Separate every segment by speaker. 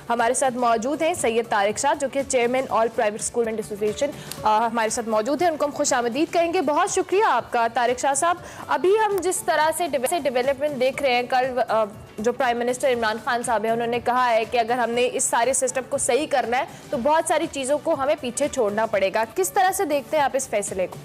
Speaker 1: हमारे साथ मौजूद हैं सैयद तारिक शाह, जो कि chairman all private school association हमारे साथ मौजूद हैं। उनको हम खुशामदीद कहेंगे। बहुत शुक्रिया आपका तारिक शाह साहब। अभी हम जिस तरह से डेवलपमेंट देख रहे हैं, कल जो प्राइम मिनिस्टर इमरान खान साहब हैं उन्होंने कहा है कि अगर हमने इस सारे सिस्टम को सही करना है तो बहुत सारी चीज़ों को हमें पीछे छोड़ना पड़ेगा। किस तरह से देखते हैं आप इस फैसले को?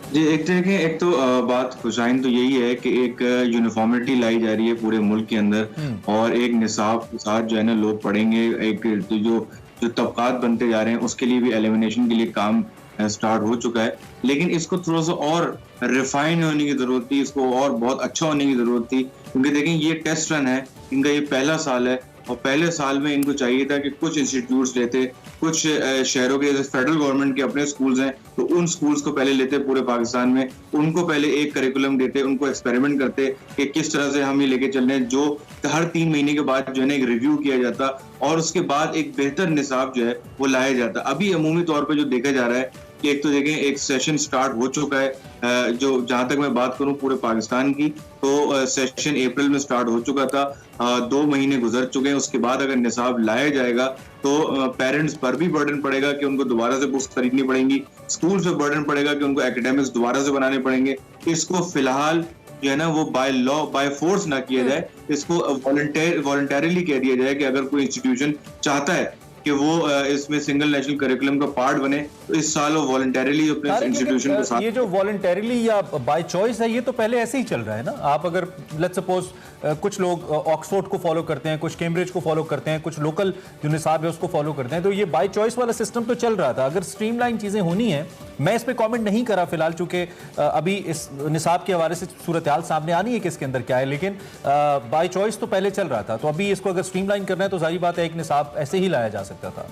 Speaker 2: जी, एक तो बात खुशाइन तो यही है कि एक यूनिफॉर्मिटी लाई जा रही है पूरे मुल्क के अंदर और एक निसाब के साथ जो है ना लोग पढ़ेंगे। एक तो जो तबकात बनते जा रहे हैं उसके लिए भी एलिमिनेशन के लिए काम स्टार्ट हो चुका है, लेकिन इसको थोड़ा सा और रिफाइन होने की जरूरत थी, इसको और बहुत अच्छा होने की जरूरत थी। क्योंकि देखें, ये टेस्ट रन है, इनका ये पहला साल है और पहले साल में इनको चाहिए था कि कुछ इंस्टीट्यूट्स लेते, कुछ शहरों के जैसे फेडरल गवर्नमेंट के अपने स्कूल्स हैं तो उन स्कूल्स को पहले लेते पूरे पाकिस्तान में, उनको पहले एक करिकुलम देते, उनको एक्सपेरिमेंट करते कि किस तरह से हम ये लेके चल रहे हैं, जो हर 3 महीने के बाद जो है ना एक रिव्यू किया जाता और उसके बाद एक बेहतर निसाब जो है वो लाया जाता। अभी अमूमी तौर पर जो देखा जा रहा है कि एक तो देखें, एक सेशन स्टार्ट हो चुका है, जो जहां तक मैं बात करूं पूरे पाकिस्तान की तो सेशन अप्रैल में स्टार्ट हो चुका था। 2 महीने गुजर चुके हैं। उसके बाद अगर निसाब लाया जाएगा तो पेरेंट्स पर भी बर्डन पड़ेगा कि उनको दोबारा से बुक्स खरीदनी पड़ेंगी, स्कूल पे बर्डन पड़ेगा कि उनको एकेडमिक्स दोबारा से बनाने पड़ेंगे। इसको फिलहाल जो है ना वो बाय लॉ बाय फोर्स ना किया जाए, इसको वॉलंटरीली कह दिया जाए कि अगर कोई इंस्टीट्यूशन चाहता है कि वो इसमें सिंगल नेशनल करिकुलम का पार्ट बने तो इस साल वो वॉलंटरीली अपने इंस्टीट्यूशन के साथ।
Speaker 3: ये जो वॉलंटरीली या बाय चॉइस है ये तो पहले ऐसे ही चल रहा है ना। आप अगर लेट्स सपोज कुछ लोग ऑक्सफोर्ड को फॉलो करते हैं, कुछ कैम्ब्रिज को फॉलो करते हैं, कुछ लोकल जो निसाब है उसको फॉलो करते हैं, तो ये बाय चॉइस वाला सिस्टम तो चल रहा था। अगर स्ट्रीमलाइन चीजें होनी है, मैं इस पे कमेंट नहीं करा फिलहाल चूंकि अभी इस निसाब के हवाले से सूरत हाल सामने आनी है कि इसके अंदर क्या है, लेकिन बाय चॉइस तो पहले चल रहा था। तो अभी इसको अगर स्ट्रीमलाइन करना है तो जाहिर बात है एक निसाब ऐसे ही लाया जा सकता था।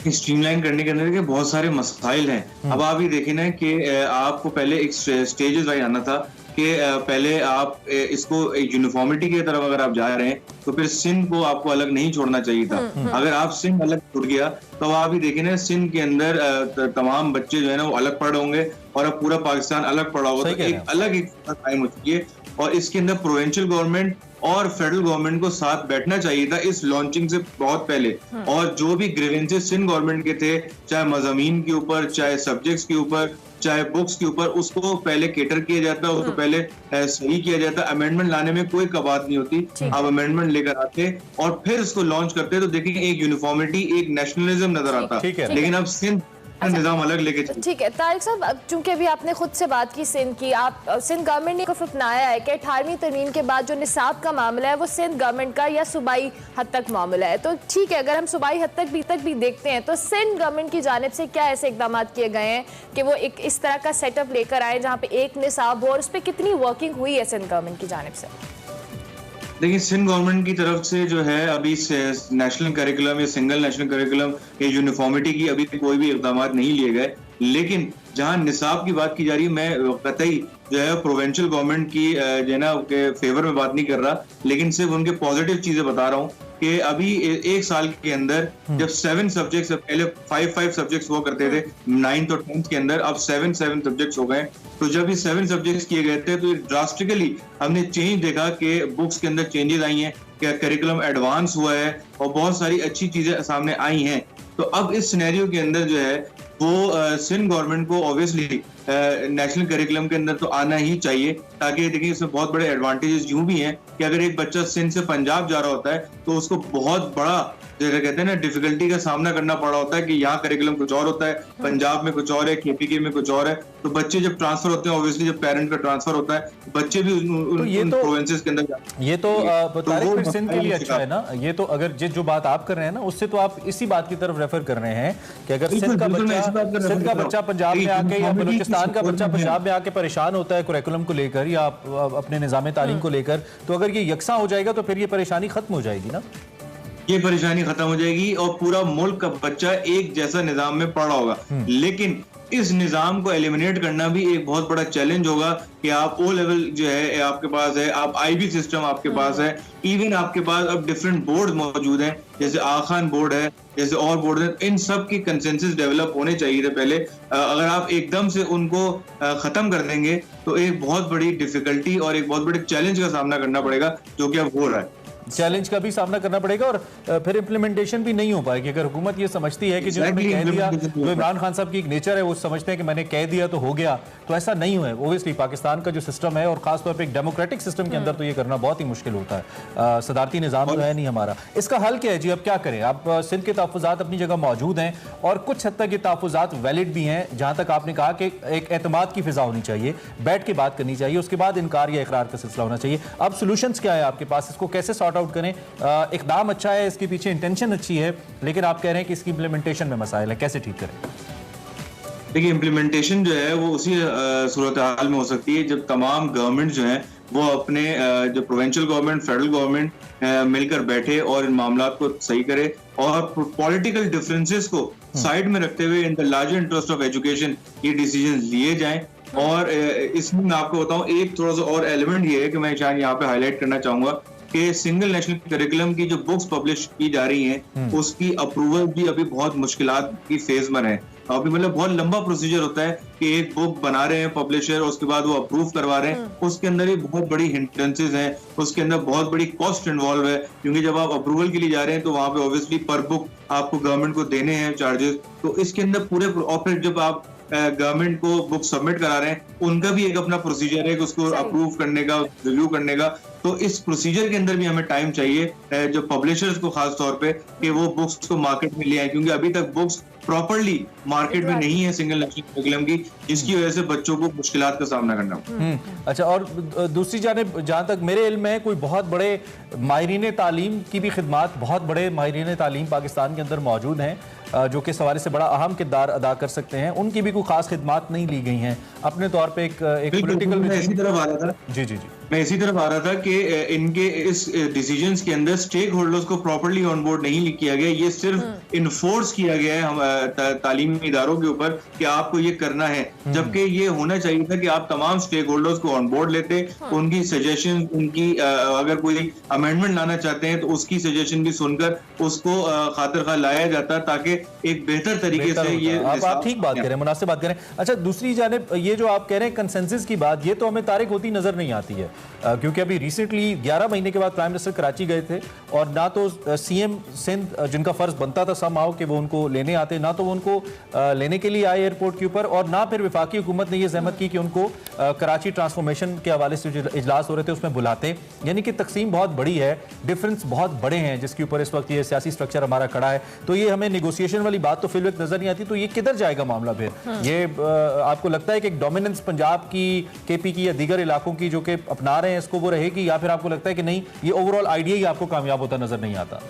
Speaker 2: स्ट्रीमलाइन करने के अंदर के बहुत सारे मसाइल हैं। अब आप ये देखें ना कि आपको पहले एक स्टेजेस वाइज आना था कि पहले आप इसको यूनिफॉर्मिटी की तरफ अगर आप जा रहे हैं तो फिर सिंध को आपको अलग नहीं छोड़ना चाहिए था। अगर आप सिंध अलग छूट गया तो आप ही देखें ना, सिंध के अंदर तमाम बच्चे जो है ना वो अलग पढ़े होंगे और अब पूरा पाकिस्तान अलग पड़ा होगा। तो एक अलग एक टाइम हो चुकी है और इसके अंदर प्रोविंशियल गवर्नमेंट और फेडरल गवर्नमेंट को साथ बैठना चाहिए था इस लॉन्चिंग से बहुत पहले। और जो भी ग्रीवेंसेस सिंध गवर्नमेंट के थे, चाहे मज़ामीन के ऊपर, चाहे सब्जेक्ट्स के ऊपर, चाहे बुक्स के ऊपर, उसको पहले केटर किया जाता, उसको पहले सही किया जाता। अमेंडमेंट लाने में कोई कबात नहीं होती। आप अमेंडमेंट लेकर आते और फिर उसको लॉन्च करते तो देखिए एक यूनिफॉर्मिटी, एक नेशनलिज्म नजर आता। लेकिन अब सिंध निजाम अलग लेके चलिए।
Speaker 1: ठीक है तारिक साहब, चूंकि अभी आपने खुद से बात की सिंध की, आप सिंध गवर्नमेंट ने अपनाया है कि 18वीं तरमीम के बाद जो निसाब का मामला है वो सिंध गवर्नमेंट का या सूबाई हद तक मामला है। तो ठीक है, अगर हम सूबाई हद तक भी देखते हैं तो सिंध गवर्नमेंट की जानिब से क्या ऐसे इकदाम किए गए हैं कि वो एक इस तरह का सेटअप लेकर आए जहाँ पे एक निसाब हो, और उस पर कितनी वर्किंग हुई है सिंध गवर्नमेंट की जानिब से?
Speaker 2: देखिए, सिंध गवर्नमेंट की तरफ से जो है अभी नेशनल करिकुलम या सिंगल नेशनल करिकुलम या यूनिफॉर्मिटी की अभी कोई भी इकदाम नहीं लिए गए। लेकिन जहां निसाब की बात की जा रही है, मैं कतई जो है प्रोविंशियल गवर्नमेंट की जो है ना के फेवर में बात नहीं कर रहा, लेकिन सिर्फ उनके पॉजिटिव चीजें बता रहा हूँ कि अभी एक साल के अंदर जब 7 सब्जेक्ट्स, पहले 5 सब्जेक्ट्स हुआ करते थे 9th और 10th के अंदर, अब 7 सब्जेक्ट्स हो गए। तो जब ये 7 सब्जेक्ट्स किए गए थे तो ड्रास्टिकली हमने चेंज देखा कि बुक्स के अंदर चेंजेस आई हैं, क्या करिकुलम एडवांस हुआ है और बहुत सारी अच्छी चीजें सामने आई हैं। तो अब इस सिनेरियो के अंदर जो है वो सिंध गवर्नमेंट को ऑब्वियसली नेशनल करिकुलम के अंदर तो आना ही चाहिए, ताकि देखिए इसमें बहुत बड़े एडवांटेजेस यूं भी हैं कि अगर एक बच्चा सिंध से पंजाब जा रहा होता है तो उसको बहुत बड़ा जैसे कहते हैं ना डिफिकल्टी का सामना करना पड़ा होता है कि यहाँ करिकुलम कुछ और होता है, पंजाब में कुछ और है, केपीके में कुछ और है। तो बच्चे जब ट्रांसफर होते हैं, ऑब्वियसली जब पेरेंट का ट्रांसफर होता है, बच्चे भी उन प्रोविंसेस के अंदर
Speaker 3: ये तो तारिक सिंध के लिए अच्छा है ना। ये तो अगर जो बात आप कर रहे हैं ना उससे तो आप इसी बात की तरफ रेफर कर रहे हैं कि अगर सिंध का बच्चा पंजाब में आके या बलूचिस्तान का बच्चा पंजाब में आके परेशान होता है करिकुलम को लेकर या अपने निजाम तालीम को लेकर, तो अगर ये यकसा हो जाएगा तो फिर ये परेशानी खत्म हो जाएगी ना।
Speaker 2: ये परेशानी खत्म हो जाएगी और पूरा मुल्क का बच्चा एक जैसा निजाम में पढ़ा होगा। लेकिन इस निजाम को एलिमिनेट करना भी एक बहुत बड़ा चैलेंज होगा कि आप ओ लेवल जो है आपके पास है, आप आईबी सिस्टम आपके पास है, इवन आपके पास अब डिफरेंट बोर्ड मौजूद हैं, जैसे आखान बोर्ड है, जैसे और बोर्ड है। इन सब की कंसेंसस डेवलप होने चाहिए थे पहले। अगर आप एकदम से उनको खत्म कर देंगे तो एक बहुत बड़ी डिफिकल्टी और एक बहुत बड़े चैलेंज का सामना करना पड़ेगा, जो कि अब हो रहा है।
Speaker 3: चैलेंज का भी सामना करना पड़ेगा और फिर इम्प्लीमेंटेशन भी नहीं हो पाएगी। अगर हुकूमत ये समझती है कि जो हमने कह दिया, जो इमरान खान साहब की एक नेचर है वो समझते हैं कि मैंने कह दिया तो हो गया, तो ऐसा नहीं हुआ है। ओबियसली पाकिस्तान का जो सिस्टम है और खासतौर पर एक डेमोक्रेटिक सिस्टम के अंदर तो ये करना बहुत ही मुश्किल होता है। सदारती निज़ाम तो है नहीं हमारा। इसका हल क्या है जी? अब क्या करें? आप सिंध के तहफ़्फ़ुज़ात अपनी जगह मौजूद हैं और कुछ हद तक ये तहफ़्फ़ुज़ात वैलिड भी हैं, जहाँ तक आपने कहा कि एक एतमाद की फिजा होनी चाहिए, बैठ के बात करनी चाहिए, उसके बाद इनकार या इकरार का सिलसिला होना चाहिए। अब सॉल्यूशंस क्या है आपके पास? इसको कैसे सॉर्ट आउट करें? इक़दाम अच्छा है, इसके पीछे इंटेंशन अच्छी है, लेकिन आप कह रहे हैं कि इसकी इम्प्लीमेंटेशन में मसाइल है, कैसे ठीक करें?
Speaker 2: देखिए, इम्प्लीमेंटेशन जो है वो उसी सूरत हाल में हो सकती है जब तमाम गवर्नमेंट जो है वो अपने जो प्रोविंशियल गवर्नमेंट, फेडरल गवर्नमेंट मिलकर बैठे और इन मामला को सही करे और पॉलिटिकल डिफरेंसेस को साइड में रखते हुए in the larger interest of education ये डिसीजन लिए जाएं। और इसमें मैं आपको बताऊं, एक थोड़ा सा और एलिमेंट ये है कि मैं शायद यहाँ पे हाईलाइट करना चाहूंगा कि सिंगल नेशनल करिकुलम की जो बुक्स पब्लिश की जा रही हैं उसकी अप्रूवल भी अभी बहुत मुश्किलात की फेज में है। अभी मतलब बहुत लंबा प्रोसीजर होता है कि एक बुक बना रहे हैं पब्लिशर, उसके बाद वो अप्रूव करवा रहे हैं, उसके अंदर ही बहुत बड़ी हिंड्रेंसेस हैं, उसके अंदर बहुत बड़ी कॉस्ट इन्वॉल्व है, क्योंकि जब आप अप्रूवल के लिए जा रहे हैं तो वहां पे ऑब्वियसली पर बुक आपको गवर्नमेंट को देने हैं चार्जेस। तो इसके अंदर पूरे और फिर जब आप गवर्नमेंट को बुक सबमिट करा रहे हैं उनका भी एक अपना प्रोसीजर है कि उसको अप्रूव करने का, रिव्यू करने का। तो इस प्रोसीजर के अंदर भी हमें टाइम चाहिए जो पब्लिशर्स को खास तौर पे कि वो बुक्स को मार्केट में ले आए, क्योंकि अभी तक बुक्स प्रॉपर्ली मार्केट में नहीं है सिंगल नेशनल करिकुलम की, जिसकी वजह से बच्चों को मुश्किलात का सामना करना।
Speaker 3: अच्छा, और दूसरी जानिब जहाँ तक मेरे इल्म में कोई बहुत बड़े माहिरीन तालीम की भी खिदमात, बहुत बड़े माहिरीन तालीम पाकिस्तान के अंदर मौजूद हैं जो कि इस हवाले से बड़ा अहम किरदार अदा कर सकते हैं, उनकी भी कोई खास खिदमात नहीं ली गई हैं अपने तौर पे। एक पॉलिटिकल
Speaker 2: मैं इसी तरफ आ रहा था मैं इसी तरफ आ रहा था कि इनके इस डिसीजंस के अंदर स्टेक होल्डर्स को प्रॉपर्ली ऑन बोर्ड नहीं किया गया। ये सिर्फ इन्फोर्स किया गया है तालीमी इदारों के ऊपर कि आपको ये करना है, जबकि ये होना चाहिए था कि आप तमाम स्टेक होल्डर्स को ऑन बोर्ड लेते, उनकी सजेशन, उनकी अगर कोई अमेंडमेंट लाना चाहते हैं तो उसकी सजेशन भी सुनकर उसको खातिर खा लाया जाता ताकि एक बेहतर तरीके से ये
Speaker 3: आप ठीक बात करें, मुनासिब बात करें। अच्छा, दूसरी जानिब ये जो आप कह रहे हैं कंसेंसस की बात, ये तो हमें तारीख होती नजर नहीं आती है, क्योंकि अभी रिसेंटली 11 महीने के बाद प्राइम मिनिस्टर कराची गए थे और ना तो सीएम सिंध, जिनका फर्ज बनता था समहाउ कि वो उनको लेने आते, ना तो वो उनको लेने के लिए आए एयरपोर्ट के ऊपर, और ना फिर वफाकी हुकूमत ने ये जहमत की कि उनको कराची ट्रांसफॉर्मेशन के हवाले से जो इजलास हो रहे थे उसमें बुलाते। यानी कि तकसीम बहुत बड़ी है, डिफरेंस बहुत बड़े हैं जिसके ऊपर इस वक्त ये सियासी स्ट्रक्चर हमारा खड़ा है। तो ये हमें नेगोशिएशन वाली बात तो फिलहाल नजर नहीं आती, तो ये किधर जाएगा मामला फिर? ये आपको लगता है कि एक डोमिनेंस पंजाब की, केपी की या दीगर इलाकों की जो कि अपना रहे हैं इसको वो रहेगी, या फिर आपको लगता है कि नहीं ये ओवरऑल आइडिया ही आपको कामयाब होता नजर नहीं आता?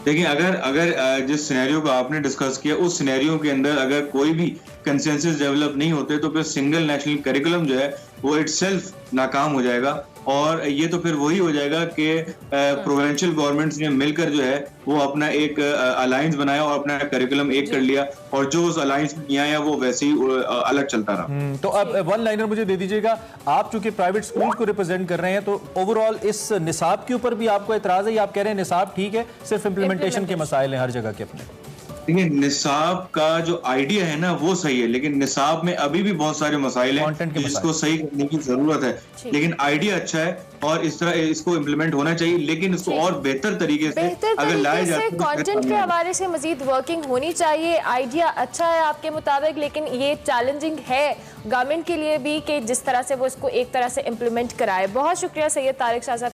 Speaker 2: देखिए, अगर जिस सिनेरियो को आपने डिस्कस किया उस सिनेरियो के अंदर अगर कोई भी कंसेंसस डेवलप नहीं होते तो फिर सिंगल नेशनल करिकुलम जो है वो इटसेल्फ नाकाम हो जाएगा। और ये तो फिर वही हो जाएगा कि प्रोविंशियल गवर्नमेंट्स ने मिलकर जो है वो अपना एक अलायंस बनाया और अपना करिकुलम एक कर लिया, और जो उस अलायंस में आया वो वैसे ही अलग चलता रहा।
Speaker 3: तो अब वन लाइनर मुझे दे दीजिएगा, आप चूंकि प्राइवेट स्कूल को रिप्रेजेंट कर रहे हैं, तो ओवरऑल इस निसाब के ऊपर भी आपको एतराज है या आप कह रहे हैं निसाब ठीक है, सिर्फ इम्प्लीमेंटेशन के मसाइल हैं हर जगह के अपने?
Speaker 2: देखिए, निसाब का जो आइडिया है ना वो सही है, लेकिन निसाब में अभी भी बहुत सारे मसाइल हैं जिसको सही करने की जरूरत है। लेकिन आइडिया अच्छा है और इस तरह इसको इम्प्लीमेंट होना चाहिए, लेकिन इसको और बेहतर तरीके से अगर लाया जाए तो
Speaker 1: कंटेंट के हवाले से मजीद वर्किंग होनी चाहिए। आइडिया अच्छा है आपके मुताबिक, लेकिन ये चैलेंजिंग है गवर्नमेंट के लिए भी कि जिस तरह से वो इसको एक तरह से इम्प्लीमेंट कराए। बहुत शुक्रिया सैयद तारिक शाह साहब।